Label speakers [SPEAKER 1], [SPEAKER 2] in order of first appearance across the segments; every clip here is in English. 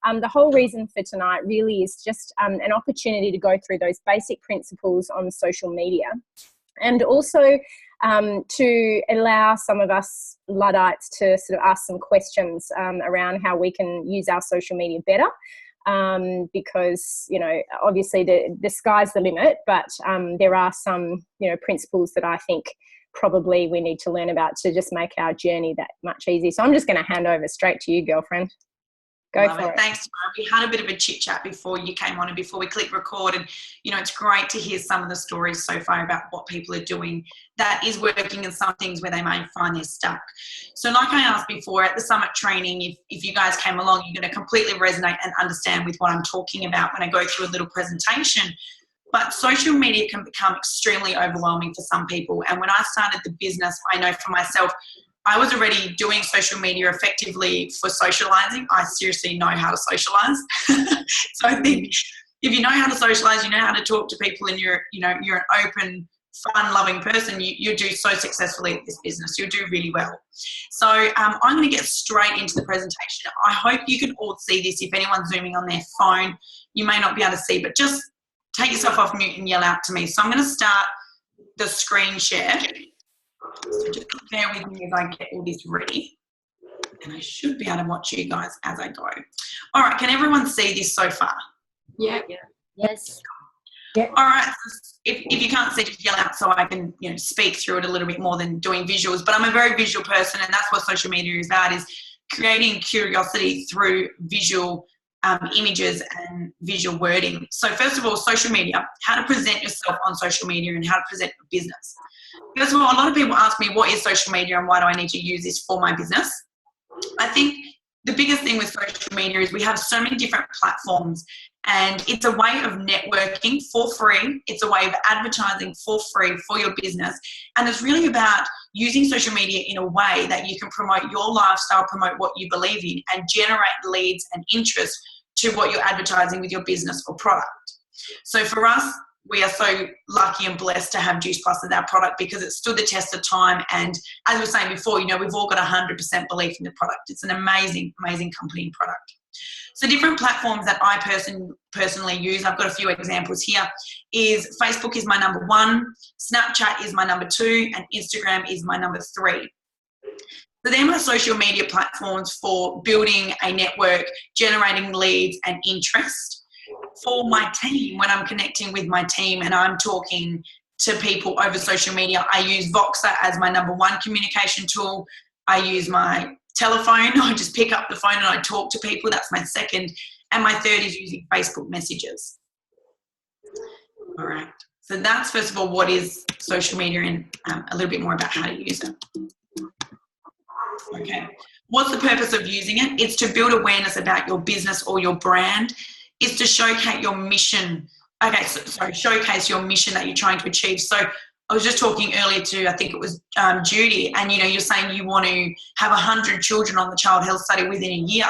[SPEAKER 1] The whole reason for tonight really is just an opportunity to go through those basic principles on social media, and also to allow some of us Luddites to sort of ask some questions around how we can use our social media better. Because, you know, obviously the sky's the limit, but there are some, you know, principles that I think probably we need to learn about to just make our journey that much easier. So I'm just going to hand over straight to you, girlfriend. Go for it.
[SPEAKER 2] Thanks, Mara. We had a bit of a chit chat before you came on and before we clicked record, and you know, it's great to hear some of the stories so far about what people are doing that is working and some things where they may find they're stuck. So like I asked before, at the summit training, if you guys came along, you're going to completely resonate and understand with what I'm talking about when I go through a little presentation. But social media can become extremely overwhelming for some people. And when I started the business, I know for myself, I was already doing social media effectively for socializing. I seriously know how to socialize. So I think if you know how to socialize, you know how to talk to people, and you're an open, fun-loving person, you do so successfully at this business. You'll do really well. So I'm going to get straight into the presentation. I hope you can all see this. If anyone's zooming on their phone, you may not be able to see, but just take yourself off mute and yell out to me. So I'm going to start the screen share. So just bear with me as I get all this ready. And I should be able to watch you guys as I go. All right, can everyone see this so far?
[SPEAKER 3] Yeah.
[SPEAKER 1] Yes.
[SPEAKER 3] Yeah.
[SPEAKER 2] All right, if you can't see, just yell out so I can, you know, speak through it a little bit more than doing visuals. But I'm a very visual person, and that's what social media is about, is creating curiosity through visual images and visual wording. So first of all, social media, how to present yourself on social media and how to present your business. First of all, a lot of people ask me, what is social media and why do I need to use this for my business? I think the biggest thing with social media is we have so many different platforms, and it's a way of networking for free. It's a way of advertising for free for your business. And it's really about using social media in a way that you can promote your lifestyle, promote what you believe in, and generate leads and interest to what you're advertising with your business or product. So for us, we are so lucky and blessed to have Juice Plus as our product because it stood the test of time. And as we were saying before, you know, we've all got 100% belief in the product. It's an amazing, amazing company and product. So different platforms that I personally use, I've got a few examples here, is Facebook is my number 1, Snapchat is my number 2, and Instagram is my number 3. So they're my social media platforms for building a network, generating leads and interest. For my team, when I'm connecting with my team and I'm talking to people over social media, I use Voxer as my number 1 communication tool. I use my telephone. I just pick up the phone and I talk to people. That's my second. And my third is using Facebook messages. All right. So that's, first of all, what is social media and a little bit more about how to use it. Okay. What's the purpose of using it? It's to build awareness about your business or your brand. It's to showcase your mission. Okay, so showcase your mission that you're trying to achieve. So I was just talking earlier to, I think it was Judy, and you know, you're saying you want to have 100 children on the child health study within a year.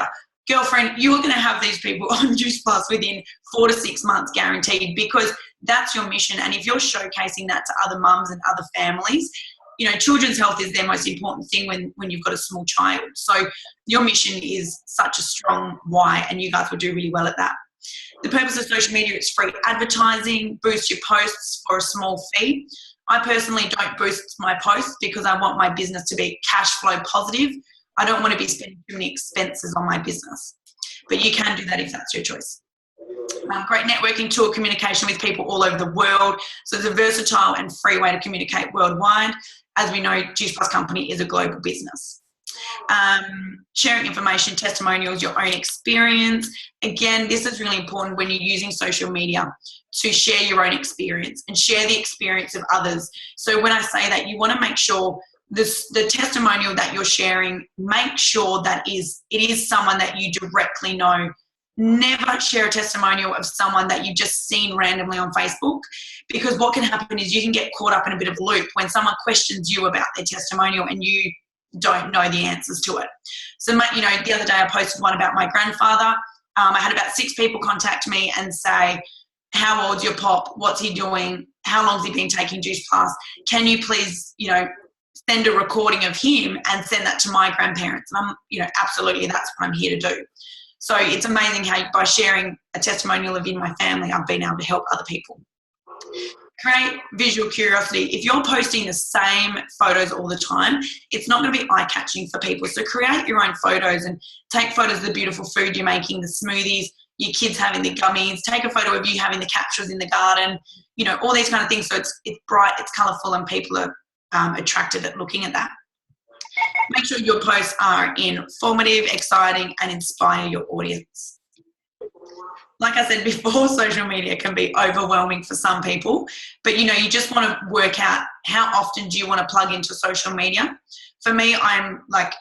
[SPEAKER 2] Girlfriend, you are going to have these people on Juice Plus within 4 to 6 months guaranteed, because that's your mission. And if you're showcasing that to other mums and other families, you know, children's health is their most important thing when you've got a small child. So your mission is such a strong why, and you guys will do really well at that. The purpose of social media is free advertising, boost your posts for a small fee. I personally don't boost my posts because I want my business to be cash flow positive. I don't want to be spending too many expenses on my business. But you can do that if that's your choice. Great networking tool, communication with people all over the world. So it's a versatile and free way to communicate worldwide. As we know, Juice Plus Company is a global business. Sharing information, testimonials, your own experience. Again, this is really important when you're using social media, to share your own experience and share the experience of others. So when I say that, you want to make sure the testimonial that you're sharing, make sure that it is someone that you directly know. Never share a testimonial of someone that you've just seen randomly on Facebook, because what can happen is you can get caught up in a bit of a loop when someone questions you about their testimonial and you don't know the answers to it. So, you know, the other day I posted one about my grandfather. I had about 6 people contact me and say, how old's your pop? What's he doing? How long's he been taking Juice Plus? Can you please, you know, send a recording of him and send that to my grandparents? And I'm, you know, absolutely, that's what I'm here to do. So it's amazing how by sharing a testimonial of in my family, I've been able to help other people. Create visual curiosity. If you're posting the same photos all the time, it's not going to be eye-catching for people. So create your own photos and take photos of the beautiful food you're making, the smoothies, your kids having the gummies. Take a photo of you having the capsules in the garden, you know, all these kind of things. So it's bright, it's colourful, and people are attracted at looking at that. Make sure your posts are informative, exciting, and inspire your audience. Like I said before, social media can be overwhelming for some people, but you know, you just want to work out how often do you want to plug into social media. For me, I'm like,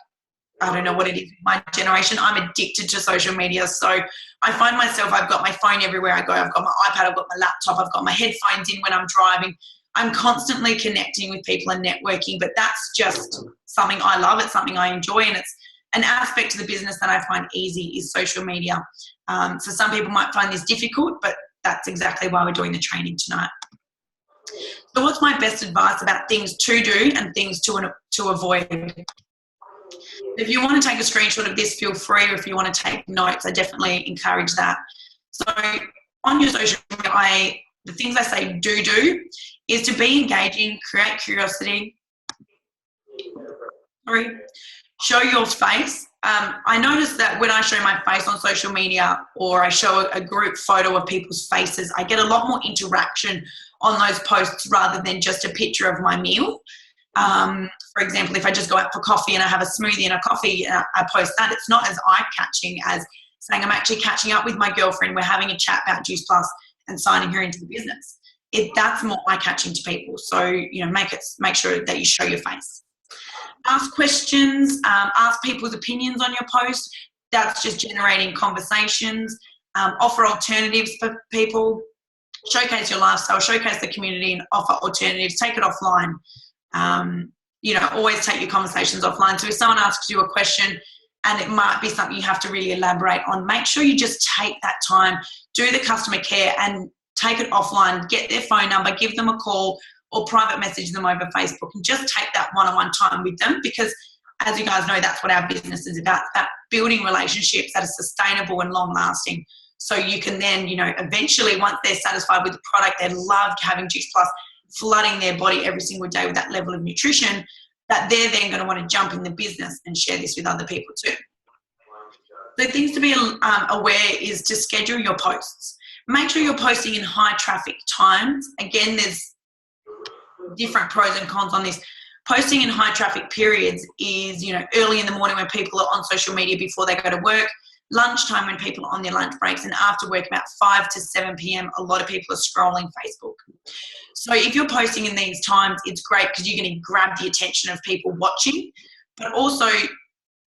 [SPEAKER 2] I don't know what it is, my generation, I'm addicted to social media. So I find myself, I've got my phone everywhere I go. I've got my iPad, I've got my laptop, I've got my headphones in when I'm driving. I'm constantly connecting with people and networking, but that's just something I love. It's something I enjoy, and it's an aspect of the business that I find easy is social media. So some people might find this difficult, but that's exactly why we're doing the training tonight. So what's my best advice about things to do and things to avoid? If you want to take a screenshot of this, feel free, or if you want to take notes, I definitely encourage that. So on your social media, the things I say do is to be engaging, create curiosity, show your face. I notice that when I show my face on social media or I show a group photo of people's faces, I get a lot more interaction on those posts rather than just a picture of my meal. For example, if I just go out for coffee and I have a smoothie and a coffee and I post that, it's not as eye-catching as saying I'm actually catching up with my girlfriend, we're having a chat about Juice Plus and signing her into the business. That's more eye-catching to people. So, you know, make sure that you show your face. Ask questions, ask people's opinions on your post. That's just generating conversations. Offer alternatives for people. Showcase your lifestyle, showcase the community, and offer alternatives. Take it offline. You know, always take your conversations offline. So if someone asks you a question and it might be something you have to really elaborate on, make sure you just take that time, do the customer care and take it offline, get their phone number, give them a call or private message them over Facebook and just take that one-on-one time with them, because as you guys know, that's what our business is about building relationships that are sustainable and long-lasting. So you can then, you know, eventually once they're satisfied with the product, they love having Juice Plus, flooding their body every single day with that level of nutrition, that they're then going to want to jump in the business and share this with other people too. The things to be aware is to schedule your posts. Make sure you're posting in high traffic times. Again, there's different pros and cons on this. Posting in high traffic periods is, you know, early in the morning when people are on social media before they go to work, lunchtime when people are on their lunch breaks, and after work about 5 to 7 p.m, a lot of people are scrolling Facebook. So if you're posting in these times, it's great because you're going to grab the attention of people watching. But also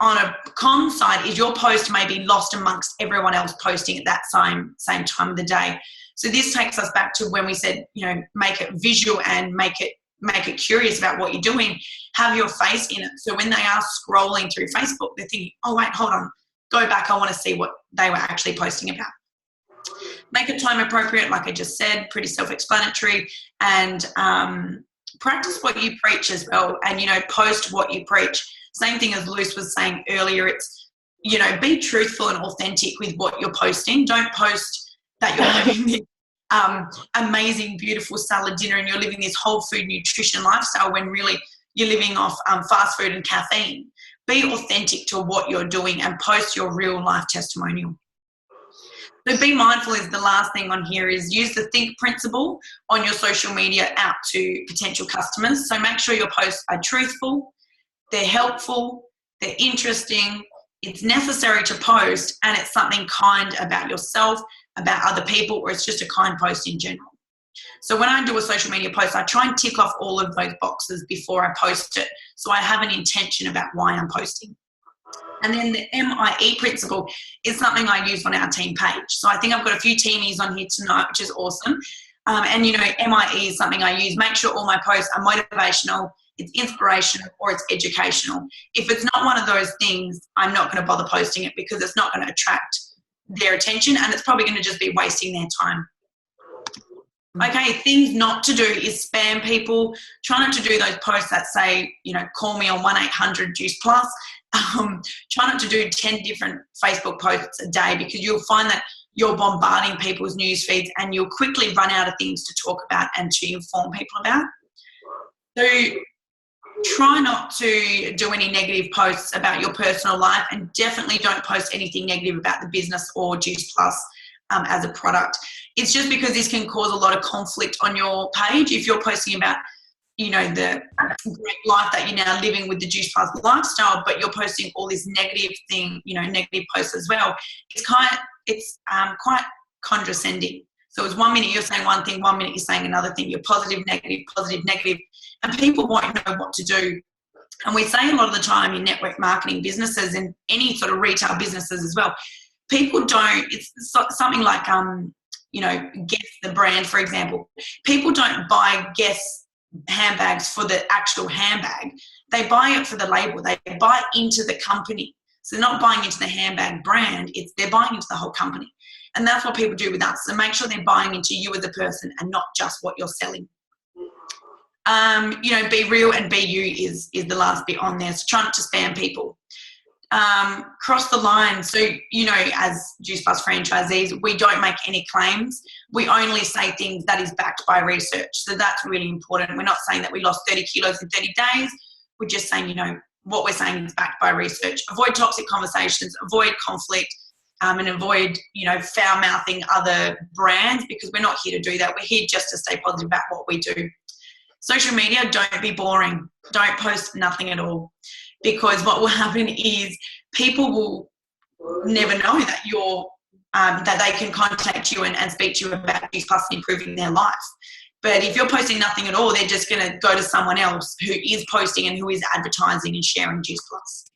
[SPEAKER 2] on a con side is your post may be lost amongst everyone else posting at that same time of the day. So this takes us back to when we said, you know, make it visual and make it curious about what you're doing. Have your face in it. So when they are scrolling through Facebook, they're thinking, oh, wait, hold on, go back. I want to see what they were actually posting about. Make it time appropriate, like I just said, pretty self-explanatory, and practice what you preach as well. And, you know, post what you preach. Same thing as Luce was saying earlier. It's, you know, be truthful and authentic with what you're posting. Don't post that you're having this amazing, beautiful salad dinner and you're living this whole food nutrition lifestyle when really you're living off fast food and caffeine. Be authentic to what you're doing and post your real life testimonial. So be mindful is the last thing on here is use the think principle on your social media out to potential customers. So make sure your posts are truthful, they're helpful, they're interesting, it's necessary to post, and it's something kind about yourself, about other people, or it's just a kind post in general. So when I do a social media post, I try and tick off all of those boxes before I post it. So I have an intention about why I'm posting. And then the MIE principle is something I use on our team page. So I think I've got a few teamies on here tonight, which is awesome. And, you know, MIE is something I use. Make sure all my posts are motivational, it's inspirational, or it's educational. If it's not one of those things, I'm not going to bother posting it because it's not going to attract their attention and it's probably going to just be wasting their time. Okay, things not to do is spam people. Try not to do those posts that say, you know, call me on 1-800-JUICE+. try not to do 10 different Facebook posts a day, because you'll find that you're bombarding people's news feeds and you'll quickly run out of things to talk about and to inform people about. So try not to do any negative posts about your personal life, and definitely don't post anything negative about the business or Juice Plus as a product. It's just because this can cause a lot of conflict on your page. If you're posting about, you know, the great life that you're now living with the Juice Plus lifestyle, but you're posting all this negative thing, you know, negative posts as well, it's quite condescending. So it's 1 minute you're saying one thing, 1 minute you're saying another thing. You're positive, negative, and people won't know what to do. And we say a lot of the time in network marketing businesses and any sort of retail businesses as well, people don't, it's something like, you know, Guess the brand, for example. People don't buy Guess handbags for the actual handbag. They buy it for the label. They buy into the company. So they're not buying into the handbag brand, they're buying into the whole company. And that's what people do with us. So make sure they're buying into you as a person and not just what you're selling. You know, be real and be you is the last bit on there. So try not to spam people. Cross the line. So, you know, as Juice Plus franchisees, we don't make any claims. We only say things that is backed by research. So that's really important. We're not saying that we lost 30 kilos in 30 days. We're just saying, you know, what we're saying is backed by research. Avoid toxic conversations, avoid conflict, and avoid, you know, foul-mouthing other brands, because we're not here to do that. We're here just to stay positive about what we do. Social media, don't be boring. Don't post nothing at all, because what will happen is people will never know that you're that they can contact you and speak to you about Juice Plus and improving their life. But if you're posting nothing at all, they're just going to go to someone else who is posting and who is advertising and sharing Juice Plus.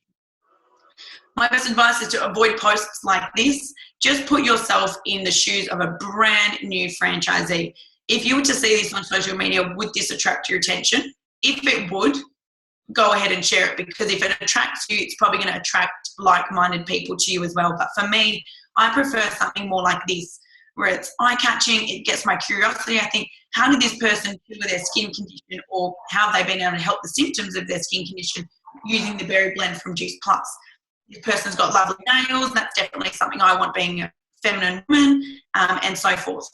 [SPEAKER 2] My best advice is to avoid posts like this. Just put yourself in the shoes of a brand new franchisee. If you were to see this on social media, would this attract your attention? If it would, go ahead and share it, because if it attracts you, it's probably going to attract like-minded people to you as well. But for me, I prefer something more like this, where it's eye-catching, it gets my curiosity. I think, how did this person deal with their skin condition, or how have they been able to help the symptoms of their skin condition using the berry blend from Juice Plus? This person's got lovely nails. That's definitely something I want, being a feminine woman, and so forth.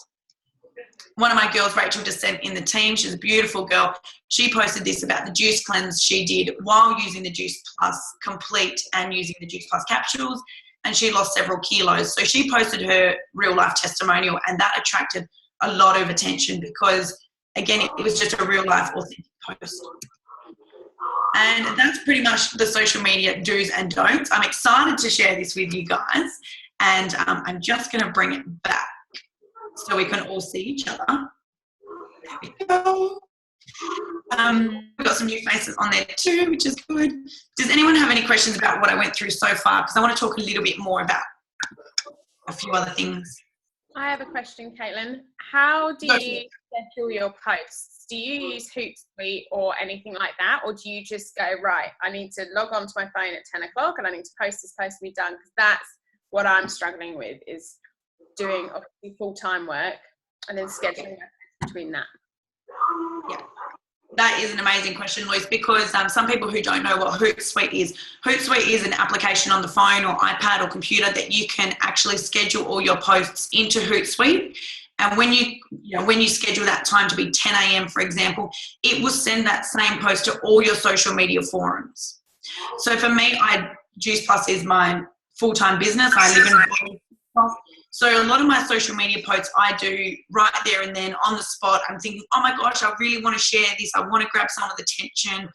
[SPEAKER 2] One of my girls, Rachel, just sent in the team. She's a beautiful girl. She posted this about the juice cleanse she did while using the Juice Plus Complete and using the Juice Plus capsules, and she lost several kilos. So she posted her real-life testimonial, and that attracted a lot of attention because, again, it was just a real-life, authentic post. And that's pretty much the social media do's and don'ts. I'm excited to share this with you guys, and I'm just going to bring it back so we can all see each other. There we go. We've got some new faces on there too, which is good. Does anyone have any questions about what I went through so far? Because I want to talk a little bit more about a few other things.
[SPEAKER 3] I have a question, Caitlin. How do you schedule your posts? Do you use Hootsuite or anything like that? Or do you just go, right, I need to log on to my phone at 10 o'clock and I need to post this post to be done? Because that's what I'm struggling with, is doing obviously full-time work and then scheduling between that.
[SPEAKER 2] Yeah, that is an amazing question, Luce, because some people who don't know what Hootsuite is an application on the phone or iPad or computer that you can actually schedule all your posts into Hootsuite. And when you schedule that time to be 10 a.m., for example, it will send that same post to all your social media forums. So for me, Juice Plus is my full-time business. I live in so a lot of my social media posts I do right there and then on the spot. I'm thinking, oh my gosh, I really want to share this. I want to grab someone's attention.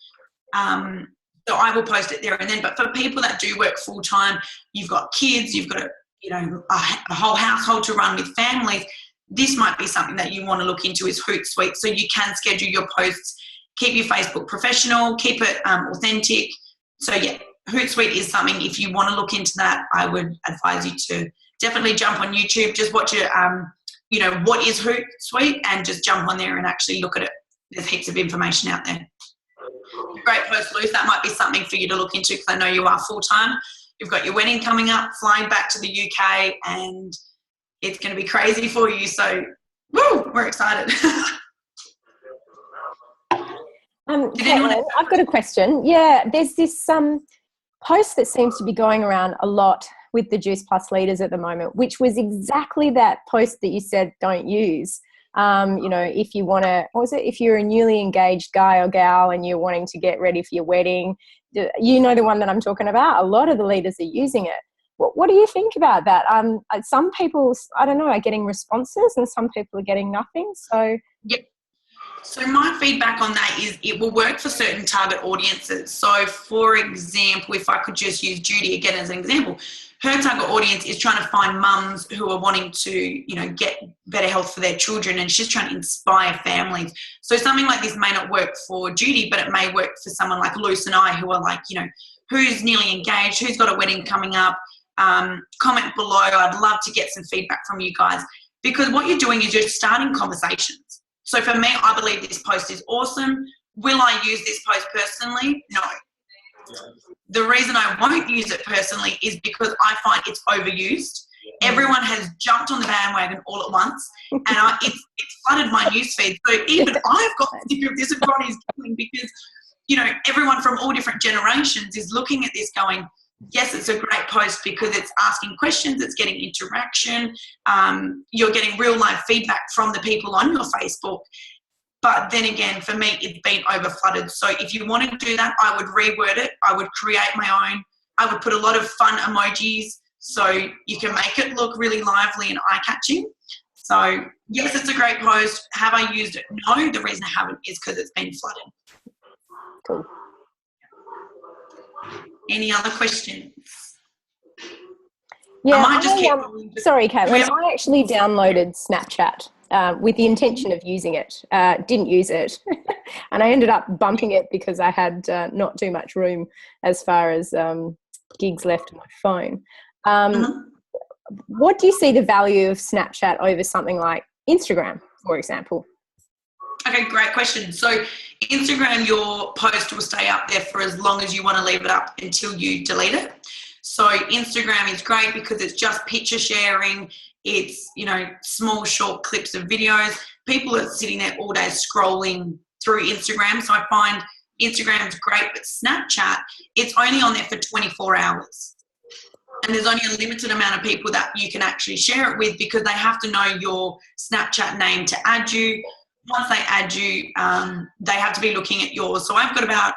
[SPEAKER 2] So I will post it there and then. But for people that do work full-time, you've got kids, you've got a whole household to run with families, this might be something that you want to look into, is Hootsuite. So you can schedule your posts, keep your Facebook professional, keep it authentic. So yeah, Hootsuite is something, if you want to look into that, I would advise you to definitely jump on YouTube, just watch it, what is Hootsuite, and just jump on there and actually look at it. There's heaps of information out there. Great post, Luce. That might be something for you to look into, because I know you are full-time. You've got your wedding coming up, flying back to the UK, and it's going to be crazy for you. So, woo, we're excited.
[SPEAKER 1] I've got a question. Yeah, there's this post that seems to be going around a lot with the Juice Plus leaders at the moment, which was exactly that post that you said don't use. You know, if you want to, what was it? If you're a newly engaged guy or gal and you're wanting to get ready for your wedding, you know the one that I'm talking about. A lot of the leaders are using it. What do you think about that? Some people, I don't know, are getting responses and some people are getting nothing. So
[SPEAKER 2] yep. So my feedback on that is it will work for certain target audiences. So for example, if I could just use Judy again as an example, her target audience is trying to find mums who are wanting to, you know, get better health for their children, and she's trying to inspire families. So something like this may not work for Judy, but it may work for someone like Luce and I, who are like, you know, who's nearly engaged, who's got a wedding coming up. Comment below. I'd love to get some feedback from you guys, because what you're doing is you're starting conversations. So for me, I believe this post is awesome. Will I use this post personally? No. The reason I won't use it personally is because I find it's overused. Everyone has jumped on the bandwagon all at once, and it's flooded my newsfeed. So even I've got sick of this, and Ronnie's going, because, you know, everyone from all different generations is looking at this going, yes, it's a great post because it's asking questions, it's getting interaction, you're getting real live feedback from the people on your Facebook. But then again, for me, it's been over flooded. So if you want to do that, I would reword it. I would create my own. I would put a lot of fun emojis so you can make it look really lively and eye-catching. So yes, it's a great post. Have I used it? No, the reason I haven't is because it's been flooded.
[SPEAKER 1] cool.
[SPEAKER 2] Any other questions?
[SPEAKER 1] Yeah, sorry,
[SPEAKER 2] Do we
[SPEAKER 1] Caitlin.
[SPEAKER 2] have-
[SPEAKER 1] I actually downloaded Snapchat with the intention of using it. Didn't use it, and I ended up bumping it because I had not too much room as far as gigs left on my phone. What do you see the value of Snapchat over something like Instagram, for example?
[SPEAKER 2] Okay, great question. So Instagram, your post will stay up there for as long as you want to leave it up until you delete it. So Instagram is great because it's just picture sharing. It's, you know, small, short clips of videos. People are sitting there all day scrolling through Instagram. So I find Instagram is great, but Snapchat, it's only on there for 24 hours. And there's only a limited amount of people that you can actually share it with, because they have to know your Snapchat name to add you. Once they add you, they have to be looking at yours. So I've got about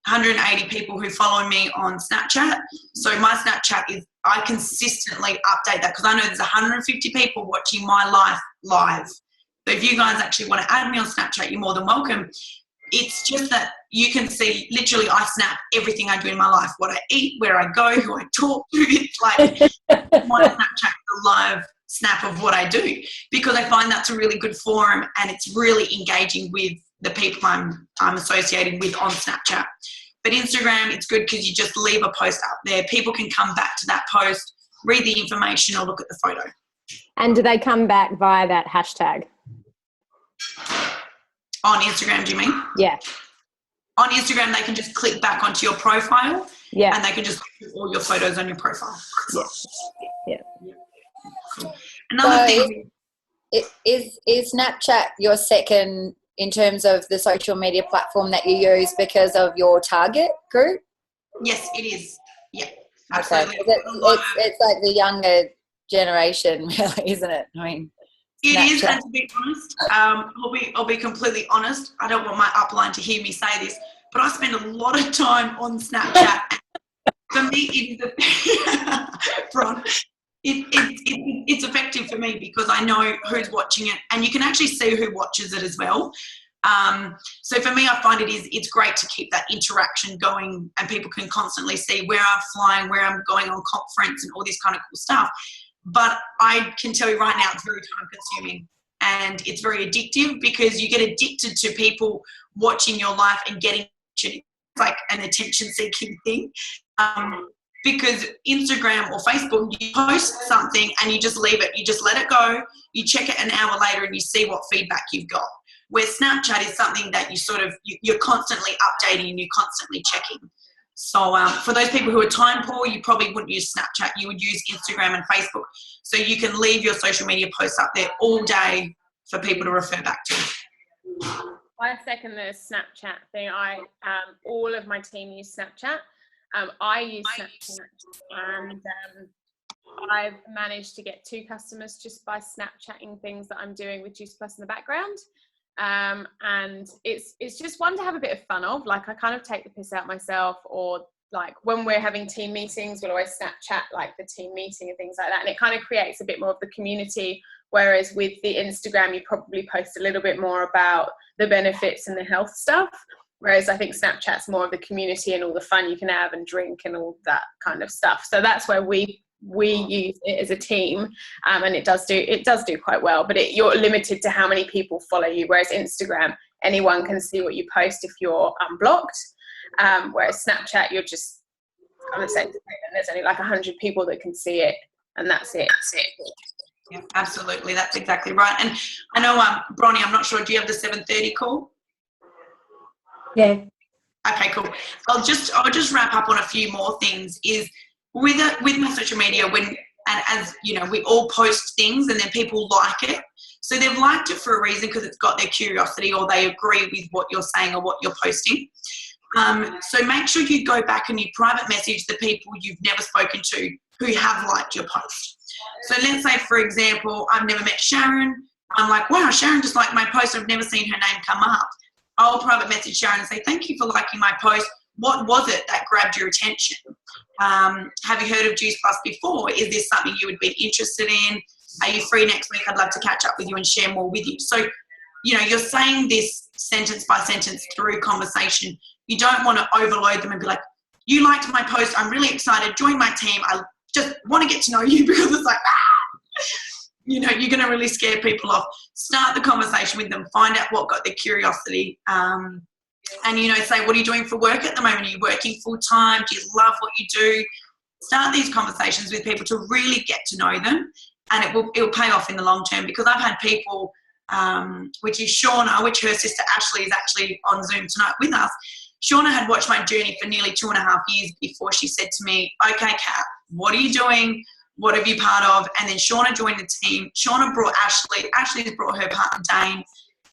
[SPEAKER 2] 180 people who follow me on Snapchat. So my Snapchat is, I consistently update that because I know there's 150 people watching my life live. So if you guys actually want to add me on Snapchat, you're more than welcome. It's just that you can see, literally, I snap everything I do in my life, what I eat, where I go, who I talk to. It's like my Snapchat is a live snap of what I do, because I find that's a really good forum and it's really engaging with the people I'm associated with on Snapchat. But Instagram, it's good because you just leave a post up there. People can come back to that post, read the information, or look at the photo.
[SPEAKER 1] And do they come back via that hashtag?
[SPEAKER 2] On Instagram, do you mean?
[SPEAKER 1] Yeah.
[SPEAKER 2] On Instagram, they can just click back onto your profile,
[SPEAKER 1] yeah,
[SPEAKER 2] and they can just look at all your photos on your profile.
[SPEAKER 1] Yeah.
[SPEAKER 2] Cool. Another thing
[SPEAKER 4] is Snapchat your second in terms of the social media platform that you use because of your target group?
[SPEAKER 2] Yes, it is. Yeah, absolutely.
[SPEAKER 4] Okay. It's like the younger generation, really, isn't it? I mean,
[SPEAKER 2] it is, and to be honest, I'll be completely honest. I don't want my upline to hear me say this, but I spend a lot of time on Snapchat. For me, it's effective for me because I know who's watching it, and you can actually see who watches it as well. So for me, I find it's great to keep that interaction going, and people can constantly see where I'm flying, where I'm going on conference, and all this kind of cool stuff. But I can tell you right now, it's very time consuming and it's very addictive, because you get addicted to people watching your life and getting attention. It's like an attention seeking thing. Because Instagram or Facebook, you post something and you just leave it, you just let it go, you check it an hour later and you see what feedback you've got. Where Snapchat is something that you're constantly updating and you're constantly checking. So for those people who are time poor, you probably wouldn't use Snapchat, you would use Instagram and Facebook. So you can leave your social media posts up there all day for people to refer back to.
[SPEAKER 3] I second the Snapchat thing. All of my team use Snapchat. I use Snapchat, and I've managed to get 2 customers just by Snapchatting things that I'm doing with Juice Plus in the background. And it's just one to have a bit of fun of. Like, I kind of take the piss out myself, or like when we're having team meetings, we'll always Snapchat like the team meeting and things like that. And it kind of creates a bit more of the community. Whereas with the Instagram, you probably post a little bit more about the benefits and the health stuff. Whereas I think Snapchat's more of the community and all the fun you can have and drink and all that kind of stuff. So that's where we use it as a team, and it does do quite well. But you're limited to how many people follow you. Whereas Instagram, anyone can see what you post if you're unblocked. Whereas Snapchat, you're just kind of saying, and there's only like 100 people that can see it, and that's it.
[SPEAKER 2] Yeah, absolutely. That's exactly right. And I know, Bronnie, I'm not sure, do you have the 7:30 call?
[SPEAKER 5] Yeah.
[SPEAKER 2] Okay, cool. I'll just wrap up on a few more things. Is with my social media, and as you know, we all post things and then people like it. So they've liked it for a reason, because it's got their curiosity, or they agree with what you're saying or what you're posting. So make sure you go back and you private message the people you've never spoken to who have liked your post. So let's say, for example, I've never met Sharon. I'm like, wow, Sharon just liked my post. I've never seen her name come up. I'll private message Sharon and say, thank you for liking my post. What was it that grabbed your attention? Have you heard of Juice Plus before? Is this something you would be interested in? Are you free next week? I'd love to catch up with you and share more with you. So, you know, you're saying this sentence by sentence through conversation. You don't want to overload them and be like, you liked my post. I'm really excited. Join my team. I just want to get to know you, because it's like, you know, you're going to really scare people off. Start the conversation with them. Find out what got their curiosity. And, you know, say, what are you doing for work at the moment? Are you working full time? Do you love what you do? Start these conversations with people to really get to know them, and it will pay off in the long term. Because I've had people, which is Shauna, which her sister Ashley is actually on Zoom tonight with us. Shauna had watched my journey for nearly 2.5 years before she said to me, okay, Kat, what are you doing? What have you part of? And then Shauna joined the team. Shauna brought Ashley. Ashley's brought her partner, Dane.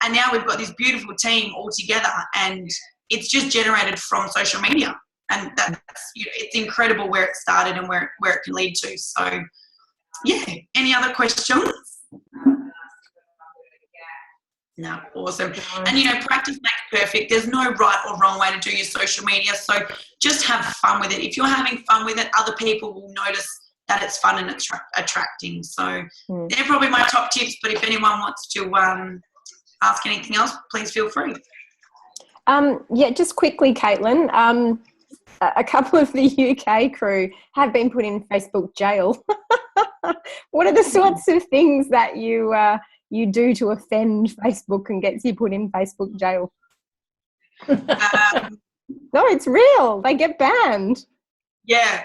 [SPEAKER 2] And now we've got this beautiful team all together, and it's just generated from social media. And that's, you know, it's incredible where it started and where it can lead to. So, yeah. Any other questions? No, awesome. And, you know, practice makes perfect. There's no right or wrong way to do your social media. So just have fun with it. If you're having fun with it, other people will notice that it's fun and it's attracting. So they're probably my top tips. But if anyone wants to ask anything else, please feel free.
[SPEAKER 1] Yeah, just quickly, Caitlin. A couple of the UK crew have been put in Facebook jail. What are the sorts of things that you do to offend Facebook and gets you put in Facebook jail? No, it's real. They get banned.
[SPEAKER 2] Yeah.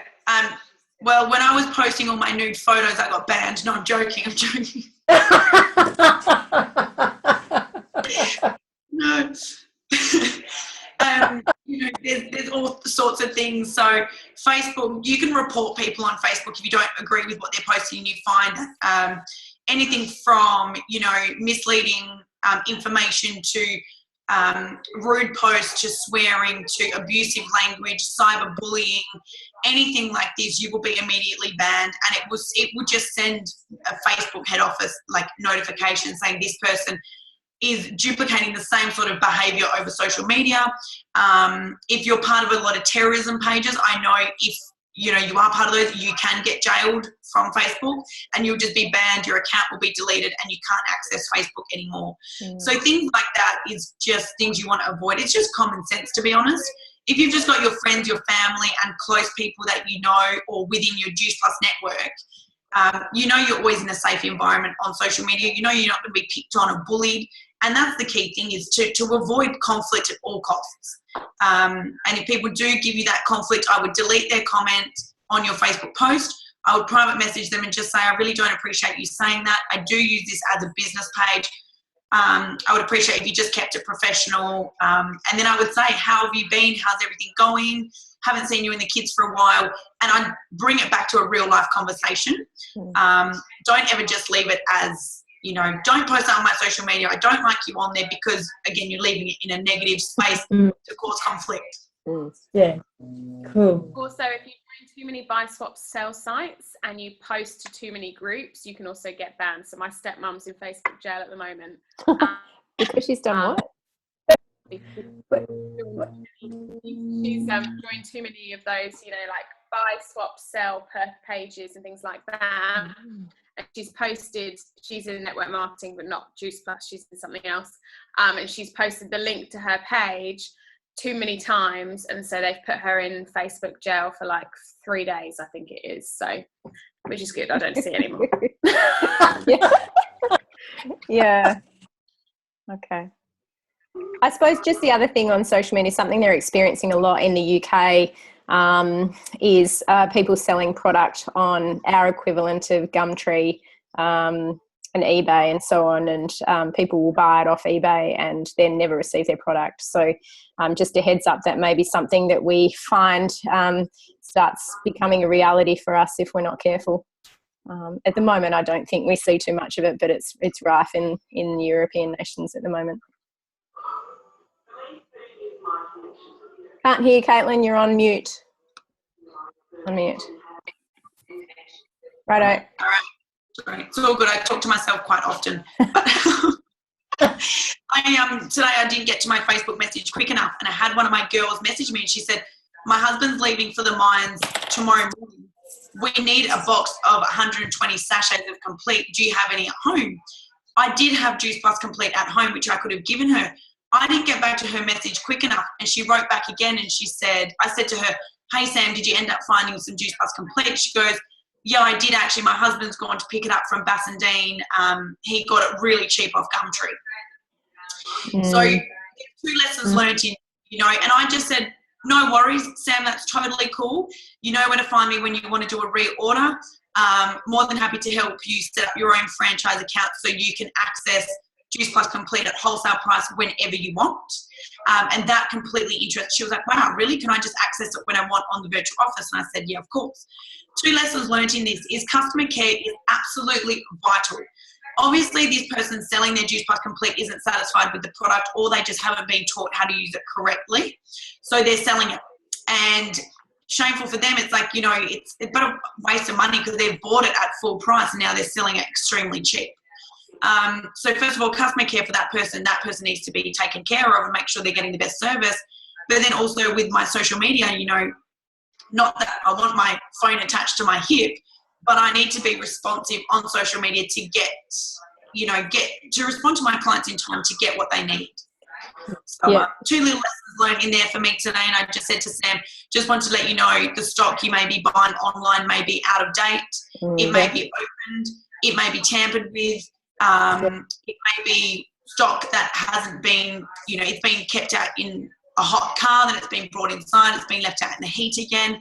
[SPEAKER 2] Well, when I was posting all my nude photos, I got banned. No, I'm joking. No. You know, there's all sorts of things. So Facebook, you can report people on Facebook if you don't agree with what they're posting, and you find anything from, you know, misleading information to rude posts to swearing to abusive language, cyberbullying, anything like this, you will be immediately banned. And it would just send a Facebook head office like notification saying this person is duplicating the same sort of behaviour over social media. If you're part of a lot of terrorism pages, I know if you know you are part of those, you can get jailed from Facebook, and you'll just be banned. Your account will be deleted, and you can't access Facebook anymore. So things like that is just things you want to avoid. It's just common sense, to be honest. If you've just got your friends, your family, and close people that you know, or within your Juice Plus network, you know you're always in a safe environment on social media. You know you're not going to be picked on or bullied. And that's the key thing, is to avoid conflict at all costs. And if people do give you that conflict, I would delete their comment on your Facebook post. I would private message them and just say, I really don't appreciate you saying that. I do use this as a business page. I would appreciate if you just kept it professional. And then I would say, how have you been? How's everything going? Haven't seen you and the kids for a while. And I'd bring it back to a real life conversation. Don't ever just leave it as, you know, don't post that on my social media. I don't like you on there, because, again, you're leaving it in a negative space to cause conflict.
[SPEAKER 5] Yeah. Cool.
[SPEAKER 3] Also, if you join too many buy, swap, sell sites and you post to too many groups, you can also get banned. So my stepmom's in Facebook jail at the moment.
[SPEAKER 1] Because she's done what?
[SPEAKER 3] She's joined too many of those, like buy, swap, sell per pages and things like that. And she's posted, she's in network marketing, but not Juice Plus, she's in something else. And she's posted the link to her page too many times. And so they've put her in Facebook jail for like 3 days, I think it is. So, which is good. I don't see it anymore.
[SPEAKER 1] Yeah. Okay. I suppose just the other thing on social media, something they're experiencing a lot in the UK is people selling product on our equivalent of Gumtree and eBay and so on, and people will buy it off eBay and then never receive their product. So just a heads up, that may be something that we find starts becoming a reality for us if we're not careful. At the moment, I don't think we see too much of it, but it's rife in European nations at the moment. Can't hear you, Caitlin. You're on mute. Unmute. Righto.
[SPEAKER 2] All right. Sorry. It's all good. I talk to myself quite often. But today I didn't get to my Facebook message quick enough, and I had one of my girls message me, and she said, "My husband's leaving for the mines tomorrow morning. We need a box of 120 sachets of Complete. Do you have any at home?" I did have Juice Plus Complete at home, which I could have given her. I didn't get back to her message quick enough, and she wrote back again, and she said, I said to her, "Hey Sam, did you end up finding some Juice Plus Complete?" She goes, "Yeah, I did actually. My husband's gone to pick it up from Bassendean. He got it really cheap off Gumtree." So 2 lessons learned in, and I just said, "No worries, Sam, that's totally cool. You know where to find me when you want to do a reorder. More than happy to help you set up your own franchise account so you can access Juice Plus Complete at wholesale price whenever you want." And that completely interested. She was like, "Wow, really? Can I just access it when I want on the virtual office?" And I said, "Yeah, of course." 2 lessons learned in this is customer care is absolutely vital. Obviously, this person selling their Juice Plus Complete isn't satisfied with the product, or they just haven't been taught how to use it correctly. So they're selling it. And shameful for them, it's like, it's a bit of waste of money because they've bought it at full price and now they're selling it extremely cheap. So first of all, customer care for that person needs to be taken care of and make sure they're getting the best service. But then also with my social media, not that I want my phone attached to my hip, but I need to be responsive on social media to get to respond to my clients in time to get what they need. So 2 little lessons learned in there for me today, and I just said to Sam, just want to let you know the stock you may be buying online may be out of date. It may be opened. It may be tampered with. It may be stock that hasn't been, it's been kept out in a hot car, then it's been brought inside, it's been left out in the heat again.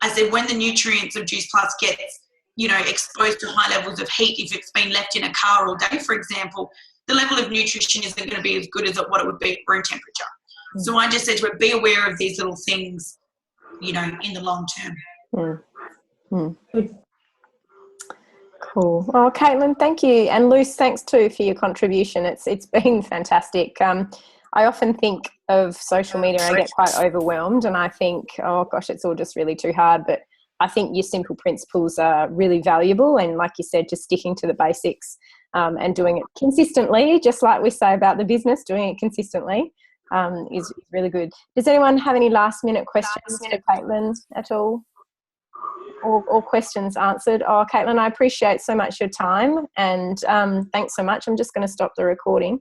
[SPEAKER 2] I said, when the nutrients of Juice Plus gets, exposed to high levels of heat, if it's been left in a car all day, for example, the level of nutrition isn't going to be as good as what it would be at room temperature. So I just said to her, be aware of these little things, in the long term.
[SPEAKER 1] Cool. Oh, Caitlin, thank you. And Luce, thanks too for your contribution. It's been fantastic. I often think of social media, I get quite overwhelmed and I think, oh gosh, it's all just really too hard. But I think your simple principles are really valuable. And like you said, just sticking to the basics and doing it consistently, just like we say about the business, doing it consistently is really good. Does anyone have any last minute questions for Caitlin at all? All questions answered. Oh, Caitlin, I appreciate so much your time and thanks so much. I'm just going to stop the recording.